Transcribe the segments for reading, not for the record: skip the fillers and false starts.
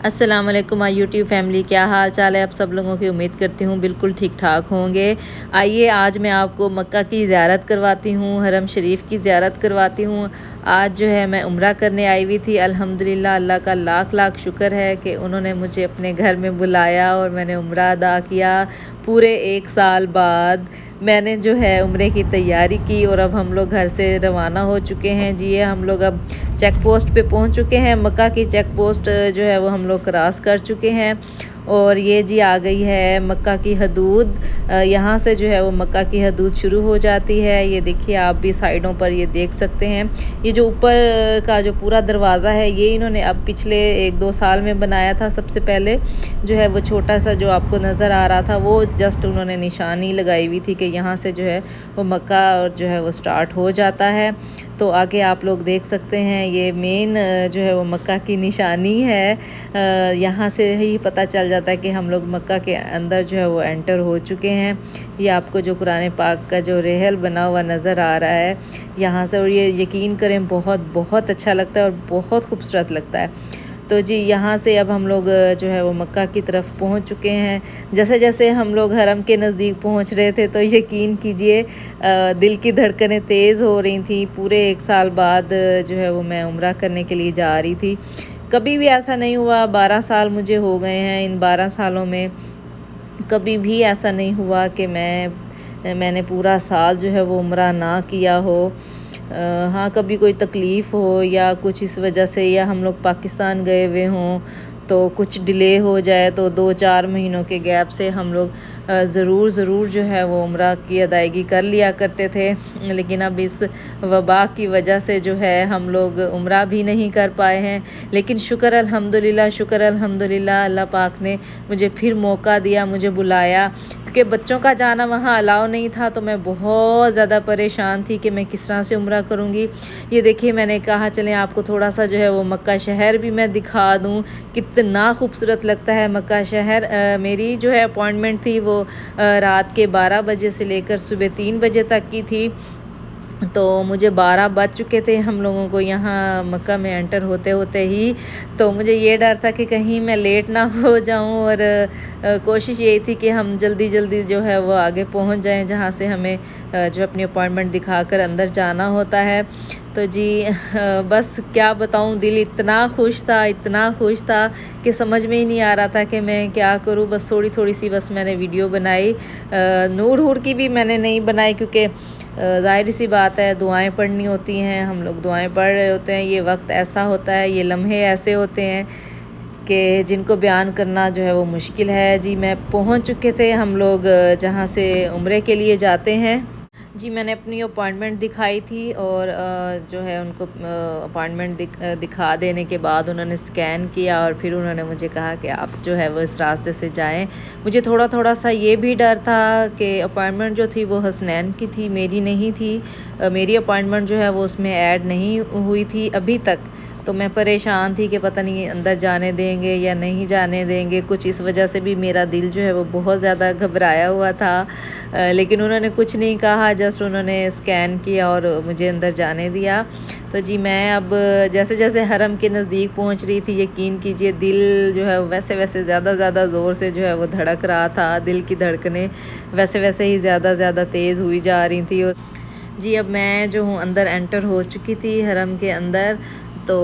अस्सलाम वालेकुम my YouTube family, क्या हाल चाल है आप सब लोगों की। उम्मीद करती हूँ बिल्कुल ठीक ठाक होंगे। आइए आज मैं आपको मक्का की ज़ियारत करवाती हूँ, हरम शरीफ की ज़ियारत करवाती हूँ। आज जो है मैं उम्रा करने आई हुई थी। अल्हम्दुलिल्लाह, अल्लाह का लाख लाख शुक्र है कि उन्होंने मुझे अपने घर में बुलाया और मैंने उम्रा अदा किया। पूरे 1 साल बाद मैंने जो है उम्रे की तैयारी की और अब हम लोग घर से रवाना हो चुके हैं। जी हम लोग अब चेक पोस्ट पे पहुंच चुके हैं। मक्का की चेक पोस्ट जो है वो हम लोग क्रॉस कर चुके हैं और ये जी आ गई है मक्का की हदूद। यहाँ से जो है वो मक्का की हदूद शुरू हो जाती है। ये देखिए आप भी साइडों पर ये देख सकते हैं। ये जो ऊपर का जो पूरा दरवाज़ा है ये इन्होंने अब पिछले 1-2 साल में बनाया था। सबसे पहले जो है वो छोटा सा जो आपको नज़र आ रहा था वो जस्ट उन्होंने निशानी लगाई हुई थी कि यहाँ से जो है वो मक्का और जो है वो स्टार्ट हो जाता है। तो आगे आप लोग देख सकते हैं ये मेन जो है वो मक्का की निशानी है। यहाँ से ही पता चल जाता है कि हम लोग मक्का के अंदर जो है वो एंटर हो चुके हैं। ये आपको जो कुरान पाक का जो रेहल बना हुआ नज़र आ रहा है यहाँ से, और ये यकीन करें बहुत बहुत अच्छा लगता है और बहुत खूबसूरत लगता है। तो जी यहाँ से अब हम लोग जो है वो मक्का की तरफ पहुँच चुके हैं। जैसे जैसे हम लोग हरम के नज़दीक पहुँच रहे थे तो यकीन कीजिए दिल की धड़कनें तेज़ हो रही थी। पूरे 1 साल बाद जो है वो मैं उम्रा करने के लिए जा रही थी। कभी भी ऐसा नहीं हुआ, 12 साल मुझे हो गए हैं। इन 12 सालों में कभी भी ऐसा नहीं हुआ कि मैंने पूरा साल जो है वो उम्रा ना किया हो। हाँ, कभी कोई तकलीफ़ हो या कुछ इस वजह से, या हम लोग पाकिस्तान गए हुए हों तो कुछ डिले हो जाए तो 2-4 महीनों के गैप से हम लोग ज़रूर जो है वो उम्रा की अदायगी कर लिया करते थे। लेकिन अब इस वबा की वजह से जो है हम लोग उम्रा भी नहीं कर पाए हैं। लेकिन शुक्र अल्हम्दुलिल्लाह, अल्लाह पाक ने मुझे फिर मौका दिया, मुझे बुलाया। क्योंकि बच्चों का जाना वहाँ अलाउ नहीं था तो मैं बहुत ज़्यादा परेशान थी कि मैं किस तरह से उम्रा करूँगी। ये देखिए मैंने कहा चलें आपको थोड़ा सा जो है वो मक्का शहर भी मैं दिखा दूँ, कितना खूबसूरत लगता है मक्का शहर। मेरी जो है अपॉइंटमेंट थी वो रात के 12 बजे से लेकर सुबह 3 बजे तक की थी। तो मुझे 12 बज चुके थे हम लोगों को यहाँ मक्का में एंटर होते होते ही। तो मुझे ये डर था कि कहीं मैं लेट ना हो जाऊँ और कोशिश यही थी कि हम जल्दी जो है वो आगे पहुँच जाएं जहाँ से हमें जो अपनी अपॉइंटमेंट दिखाकर अंदर जाना होता है। तो जी बस क्या बताऊँ, दिल इतना खुश था कि समझ में ही नहीं आ रहा था कि मैं क्या करूँ। बस थोड़ी सी बस मैंने वीडियो बनाई। नूर की भी मैंने नहीं बनाई क्योंकि ज़ाहिर सी बात है दुआएं पढ़नी होती हैं, हम लोग दुआएं पढ़ रहे होते हैं। ये वक्त ऐसा होता है, ये लम्हे ऐसे होते हैं कि जिनको बयान करना जो है वो मुश्किल है। जी मैं पहुंच चुके थे हम लोग जहां से उम्रे के लिए जाते हैं। जी मैंने अपनी अपॉइंटमेंट दिखाई थी और जो है उनको अपॉइंटमेंट दिखा देने के बाद उन्होंने स्कैन किया और फिर उन्होंने मुझे कहा कि आप जो है वो इस रास्ते से जाएं। मुझे थोड़ा सा ये भी डर था कि अपॉइंटमेंट जो थी वो हसनैन की थी, मेरी नहीं थी। मेरी अपॉइंटमेंट जो है वो उसमें ऐड नहीं हुई थी अभी तक। तो मैं परेशान थी कि पता नहीं अंदर जाने देंगे या नहीं जाने देंगे। कुछ इस वजह से भी मेरा दिल जो है वो बहुत ज़्यादा घबराया हुआ था। लेकिन उन्होंने कुछ नहीं कहा, जस्ट उन्होंने स्कैन किया और मुझे अंदर जाने दिया। तो जी मैं अब जैसे जैसे हरम के नज़दीक पहुंच रही थी, यकीन कीजिए दिल जो है वैसे ज़्यादा ज़ोर से जो है वो धड़क रहा था। दिल की धड़कनें वैसे ही ज़्यादा तेज़ हुई जा रही थी। और जी अब मैं जो हूँ अंदर एंटर हो चुकी थी हरम के अंदर। तो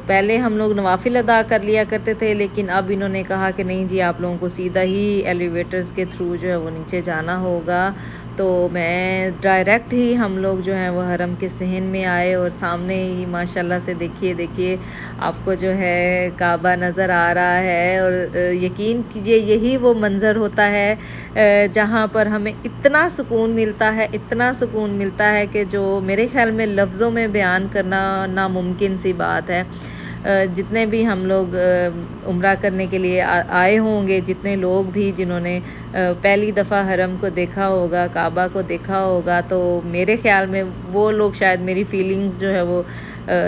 पहले हम लोग नवाफिल अदा कर लिया करते थे, लेकिन अब इन्होंने कहा कि नहीं जी आप लोगों को सीधा ही एलिवेटर्स के थ्रू जो है वो नीचे जाना होगा। तो मैं डायरेक्ट ही हम लोग जो है वो हरम के सहन में आए और सामने ही माशाल्लाह से देखिए आपको जो है काबा नज़र आ रहा है। और यकीन कीजिए यही वो मंज़र होता है जहाँ पर हमें इतना सुकून मिलता है कि जो मेरे ख्याल में लफ्ज़ों में बयान करना नामुमकिन सी बात है। जितने भी हम लोग उम्रा करने के लिए आए होंगे, जितने लोग भी जिन्होंने पहली दफ़ा हरम को देखा होगा, काबा को देखा होगा, तो मेरे ख़्याल में वो लोग शायद मेरी फ़ीलिंग्स जो है वो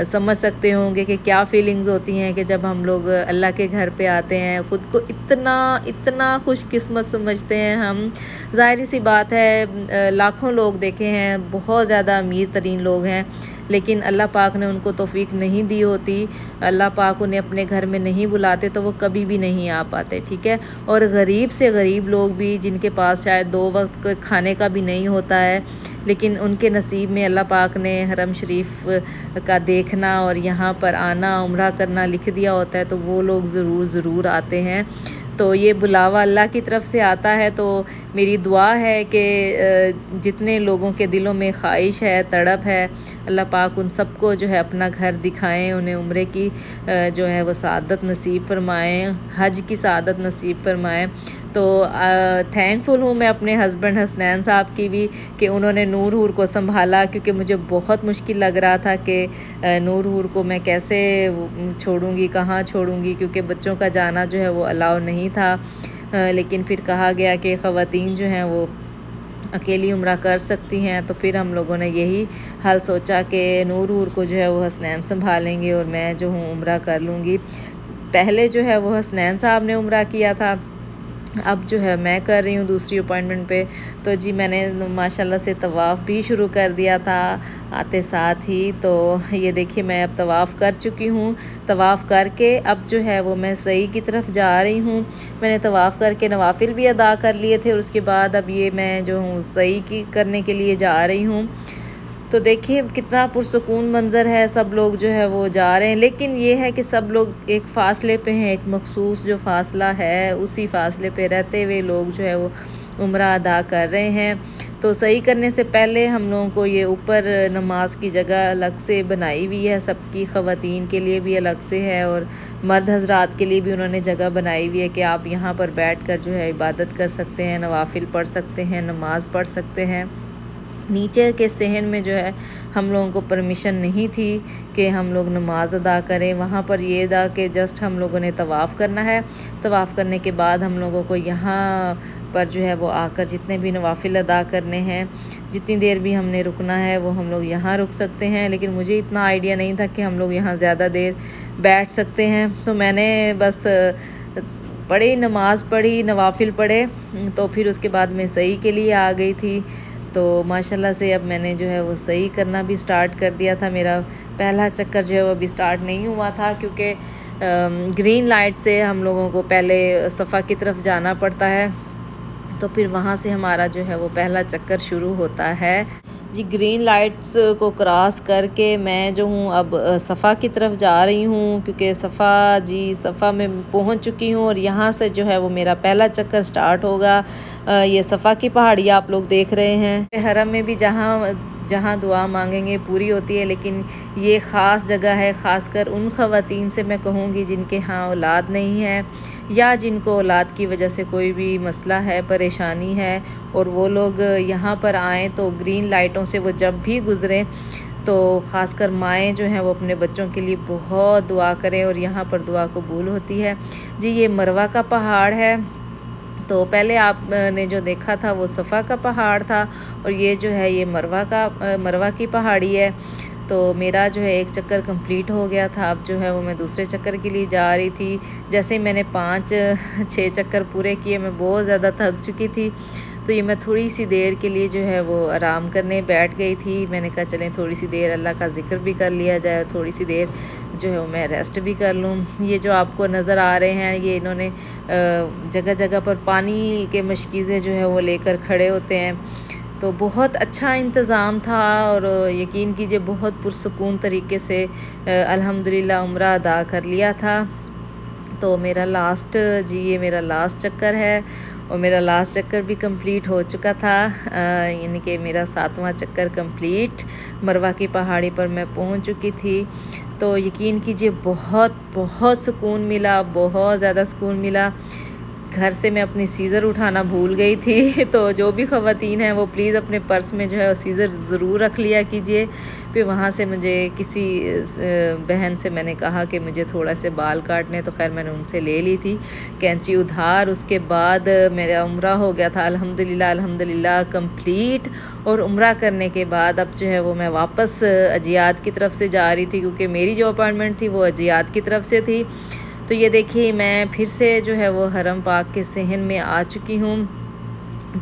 समझ सकते होंगे कि क्या फ़ीलिंग्स होती हैं कि जब हम लोग अल्लाह के घर पे आते हैं। ख़ुद को इतना खुशकिस्मत समझते हैं हम। ज़ाहिर सी बात है लाखों लोग देखे हैं, बहुत ज़्यादा अमीर तरीन लोग हैं, लेकिन अल्लाह पाक ने उनको तौफीक नहीं दी होती, अल्लाह पाक उन्हें अपने घर में नहीं बुलाते तो वो कभी भी नहीं आ पाते, ठीक है। और गरीब से गरीब लोग भी जिनके पास शायद 2 वक्त खाने का भी नहीं होता है, लेकिन उनके नसीब में अल्लाह पाक ने हरम शरीफ का देखना और यहाँ पर आना, उम्रा करना लिख दिया होता है, तो वो लोग ज़रूर आते हैं। तो ये बुलावा अल्लाह की तरफ से आता है। तो मेरी दुआ है कि जितने लोगों के दिलों में ख्वाहिश है, तड़प है, अल्लाह पाक उन सबको जो है अपना घर दिखाएं, उन्हें उम्रे की जो है वो सआदत नसीब फरमाएं, हज की सआदत नसीब फरमाएं। तो थैंकफुल हूँ मैं अपने हस्बैंड हसनैन साहब की भी कि उन्होंने नूर हूर को संभाला, क्योंकि मुझे बहुत मुश्किल लग रहा था कि नूर हूर को मैं कैसे छोड़ूंगी, कहाँ छोड़ूंगी, क्योंकि बच्चों का जाना जो है वो अलाउ नहीं था। लेकिन फिर कहा गया कि ख़वातीन जो हैं वो अकेली उम्रा कर सकती हैं। तो फिर हम लोगों ने यही हल सोचा कि नूर हूर को जो है वो हसनैन संभालेंगे और मैं जो हूँ उम्रा कर लूँगी। पहले जो है वो हसनैन साहब ने उम्रा किया था, अब जो है मैं कर रही हूँ दूसरी अपॉइंटमेंट पे। तो जी मैंने माशाल्लाह से तवाफ़ भी शुरू कर दिया था आते साथ ही। तो ये देखिए मैं अब तवाफ़ कर चुकी हूँ। तवाफ़ करके अब जो है वो मैं सही की तरफ जा रही हूँ। मैंने तवाफ़ करके नवाफिल भी अदा कर लिए थे और उसके बाद अब ये मैं जो हूँ सही की करने के लिए जा रही हूँ। तो देखिए कितना पुरसकून मंज़र है, सब लोग जो है वो जा रहे हैं, लेकिन ये है कि सब लोग एक फ़ासले पे हैं, एक मखसूस जो फ़ासला है उसी फ़ासले पे रहते हुए लोग जो है वो उम्रा अदा कर रहे हैं। तो सही करने से पहले हम लोगों को ये ऊपर नमाज की जगह अलग से बनाई हुई है, सबकी ख़वातीन के लिए भी अलग से है और मर्द हजरात के लिए भी उन्होंने जगह बनाई हुई है कि आप यहाँ पर बैठ कर जो है इबादत कर सकते हैं, नवाफिल पढ़ सकते हैं, नमाज़ पढ़ सकते हैं। नीचे के सहन में जो है हम लोगों को परमिशन नहीं थी कि हम लोग नमाज अदा करें। वहाँ पर ये था कि जस्ट हम लोगों ने तवाफ़ करना है, तवाफ़ करने के बाद हम लोगों को यहाँ पर जो है वो आकर जितने भी नवाफिल अदा करने हैं, जितनी देर भी हमने रुकना है वो हम लोग यहाँ रुक सकते हैं। लेकिन मुझे इतना आइडिया नहीं था कि हम लोग यहाँ ज़्यादा देर बैठ सकते हैं, तो मैंने बस पढ़ी, नमाज़ पढ़ी, नवाफिल पढ़े, तो फिर उसके बाद मैं सही के लिए आ गई थी। तो माशाल्लाह से अब मैंने जो है वो सही करना भी स्टार्ट कर दिया था। मेरा पहला चक्कर जो है वो अभी स्टार्ट नहीं हुआ था, क्योंकि ग्रीन लाइट से हम लोगों को पहले सफ़ा की तरफ जाना पड़ता है, तो फिर वहाँ से हमारा जो है वो पहला चक्कर शुरू होता है। जी ग्रीन लाइट्स को क्रॉस करके मैं जो हूँ अब सफ़ा की तरफ जा रही हूँ, क्योंकि सफ़ा में पहुँच चुकी हूँ और यहाँ से जो है वो मेरा पहला चक्कर स्टार्ट होगा। ये सफ़ा की पहाड़ी आप लोग देख रहे हैं। हरम में भी जहाँ दुआ मांगेंगे पूरी होती है, लेकिन ये ख़ास जगह है, ख़ासकर उन ख़वातीन से मैं कहूँगी जिनके यहाँ औलाद नहीं है या जिनको औलाद की वजह से कोई भी मसला है, परेशानी है, और वो लोग यहाँ पर आएँ तो ग्रीन लाइटों से वो जब भी गुज़रें तो ख़ासकर माएँ जो हैं वो अपने बच्चों के लिए बहुत दुआ करें और यहाँ पर दुआ कबूल होती है। जी ये मरवा का पहाड़ है। तो पहले आपने जो देखा था वो सफ़ा का पहाड़ था और ये जो है ये मरवा की पहाड़ी है। तो मेरा जो है एक चक्कर कंप्लीट हो गया था, अब जो है वो मैं दूसरे चक्कर के लिए जा रही थी। जैसे ही मैंने 5-6 चक्कर पूरे किए मैं बहुत ज़्यादा थक चुकी थी, तो ये मैं थोड़ी सी देर के लिए जो है वो आराम करने बैठ गई थी। मैंने कहा चलें थोड़ी सी देर अल्लाह का ज़िक्र भी कर लिया जाए, थोड़ी सी देर जो है वो मैं रेस्ट भी कर लूँ। ये जो आपको नज़र आ रहे हैं ये इन्होंने जगह जगह पर पानी के मशकीज़े जो है वो लेकर खड़े होते हैं, तो बहुत अच्छा इंतज़ाम था और यकीन कीजिए बहुत पुरसुकून तरीके से अल्हम्दुलिल्लाह उम्रा अदा कर लिया था। तो मेरा ये मेरा लास्ट चक्कर है और मेरा लास्ट चक्कर भी कंप्लीट हो चुका था, यानी कि मेरा 7वां चक्कर कंप्लीट मरवा की पहाड़ी पर मैं पहुंच चुकी थी। तो यकीन कीजिए बहुत सुकून मिला, बहुत ज़्यादा सुकून मिला। घर से मैं अपनी सीज़र उठाना भूल गई थी, तो जो भी ख़वातीन हैं वो प्लीज़ अपने पर्स में जो है सीज़र ज़रूर रख लिया कीजिए। फिर वहाँ से मुझे किसी बहन से मैंने कहा कि मुझे थोड़ा से बाल काटने, तो खैर मैंने उनसे ले ली थी कैंची उधार। उसके बाद मेरा उम्रा हो गया था अल्हम्दुलिल्लाह कंप्लीट। और उम्रा करने के बाद अब जो है वो मैं वापस अजियात की तरफ से जा रही थी, क्योंकि मेरी जो अपॉइंटमेंट थी वो अजियात की तरफ से थी। तो ये देखिए मैं फिर से जो है वो हरम पाक के सहन में आ चुकी हूँ।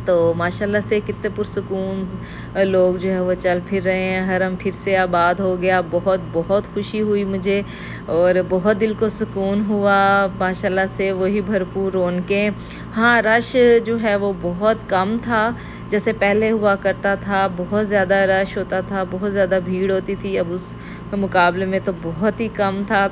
तो माशाल्लाह से कितने पुरसुकून लोग जो है वो चल फिर रहे हैं। हरम फिर से आबाद हो गया। बहुत बहुत खुशी हुई मुझे और बहुत दिल को सुकून हुआ माशाल्लाह से। वही भरपूर रौनकें। हाँ, रश जो है वो बहुत कम था जैसे पहले हुआ करता था। बहुत ज़्यादा रश होता था, बहुत ज़्यादा भीड़ होती थी। अब उस मुकाबले में तो बहुत ही कम था।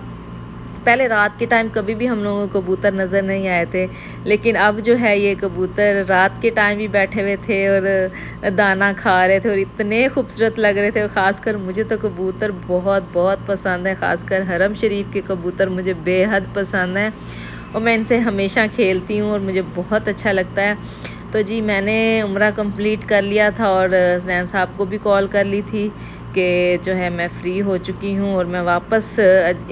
पहले रात के टाइम कभी भी हम लोगों को कबूतर नज़र नहीं आए थे, लेकिन अब जो है ये कबूतर रात के टाइम भी बैठे हुए थे और दाना खा रहे थे और इतने खूबसूरत लग रहे थे। और ख़ासकर मुझे तो कबूतर बहुत बहुत पसंद है। ख़ासकर हरम शरीफ के कबूतर मुझे बेहद पसंद हैं और मैं इनसे हमेशा खेलती हूँ और मुझे बहुत अच्छा लगता है। तो जी मैंने उम्रा कंप्लीट कर लिया था और हसनैन साहब को भी कॉल कर ली थी कि जो है मैं फ़्री हो चुकी हूँ और मैं वापस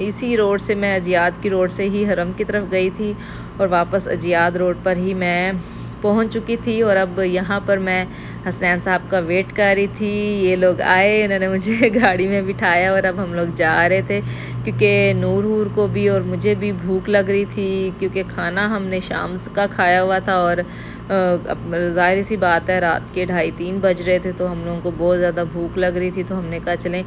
इसी रोड से, मैं अजियाद की रोड से ही हरम की तरफ गई थी और वापस अजियाद रोड पर ही मैं पहुँच चुकी थी। और अब यहाँ पर मैं हसनैन साहब का वेट कर रही थी। ये लोग आए, उन्होंने मुझे गाड़ी में बिठाया और अब हम लोग जा रहे थे क्योंकि नूर को भी और मुझे भी भूख लग रही थी क्योंकि खाना हमने शाम का खाया हुआ था और अब ज़ाहिर सी बात है रात के 2:30-3 बज रहे थे तो हम लोगों को बहुत ज़्यादा भूख लग रही थी। तो हमने कहा चलें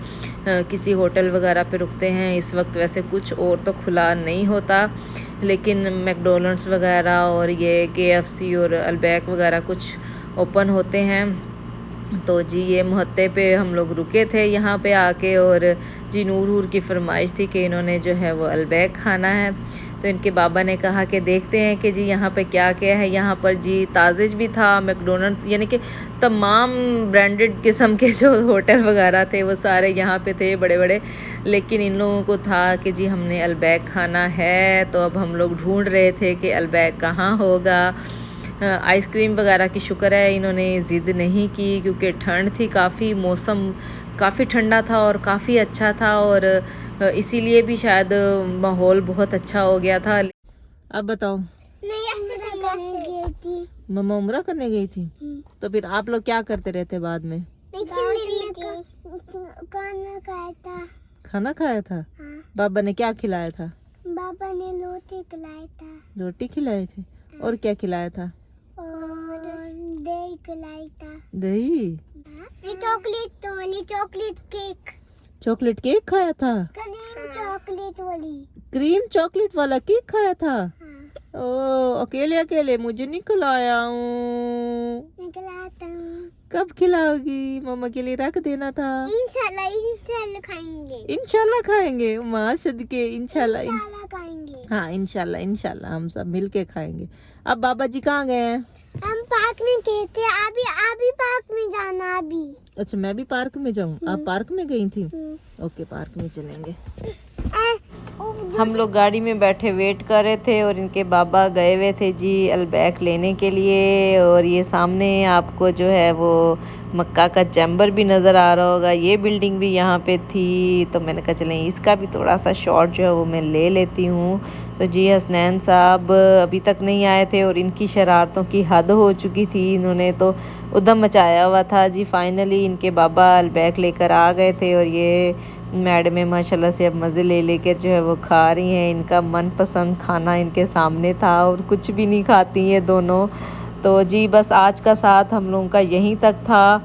किसी होटल वगैरह पे रुकते हैं। इस वक्त वैसे कुछ और तो खुला नहीं होता, लेकिन मैकडोनल्ड्स वगैरह और ये KFC और अल्बैक वगैरह कुछ ओपन होते हैं। तो जी ये मोहत्ते पे हम लोग रुके थे यहाँ पे आके और जी नूर की फरमाइश थी कि इन्होंने जो है वो अल्बैक खाना है। तो इनके बाबा ने कहा कि देखते हैं कि जी यहाँ पे क्या क्या है। यहाँ पर जी ताज़िज भी था, मैकडोनल्ड्स, यानी कि तमाम ब्रांडेड किस्म के जो होटल वगैरह थे वो सारे यहाँ पे थे बड़े बड़े। लेकिन इन लोगों को था कि जी हमने अल्बैक खाना है। तो अब हम लोग ढूंढ रहे थे कि अल्बैक कहाँ होगा। आइसक्रीम वगैरह की शुक्र है इन्होंने ज़िद नहीं की क्योंकि ठंड थी काफ़ी, मौसम काफ़ी ठंडा था और काफ़ी अच्छा था और इसीलिए भी शायद माहौल बहुत अच्छा हो गया था। अब बताओ, मम्मा उम्रा करने गई थी तो फिर आप लोग क्या करते रहते बाद में? खाना खाया था। हाँ। बाबा ने क्या खिलाया था? बाबा ने रोटी खिलाया था। रोटी खिलाए थे। और क्या खिलाया था? और दही खिलाया था। दही? Chocolate cake. चॉकलेट केक खाया था? क्रीम चॉकलेट वाली। क्रीम चॉकलेट वाला केक खाया था? हाँ। ओ अकेले अकेले मुझे नहीं खिलाया खिलाता हूँ। कब खिलाओगी? मम्मा के लिए रख देना था। इंशाल्लाह खाएंगे। इंशाल्लाह खाएंगे। माँ सदके इंशाल्लाह खाएंगे। हाँ इंशाल्लाह हम सब मिल के खाएंगे। अब बाबा जी कहाँ गए हैं? हम पार्क में गए थे। अभी पार्क में जाना अभी। अच्छा मैं भी पार्क में जाऊँ? आप पार्क में गई थी? ओके पार्क में चलेंगे। हम लोग गाड़ी में बैठे वेट कर रहे थे और इनके बाबा गए हुए थे जी अल्बैक लेने के लिए। और ये सामने आपको जो है वो मक्का का चैम्बर भी नज़र आ रहा होगा। ये बिल्डिंग भी यहाँ पे थी तो मैंने कहा चलें इसका भी थोड़ा सा शॉट जो है वो मैं ले लेती हूँ। तो जी हसनैन साहब अभी तक नहीं आए थे और इनकी शरारतों की हद हो चुकी थी। इन्होंने तो उधम मचाया हुआ था जी। फाइनली इनके बाबा अल्बैक लेकर आ गए थे और ये मैडमें माशाल्लाह से अब मज़े ले लेकर जो है वो खा रही हैं। इनका मनपसंद खाना इनके सामने था और कुछ भी नहीं खाती ये दोनों। तो जी बस आज का साथ हम लोगों का यहीं तक था।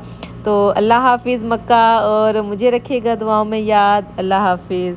तो अल्लाह हाफिज़ मक्का और मुझे रखिएगा दुआओं में याद। अल्लाह हाफिज़।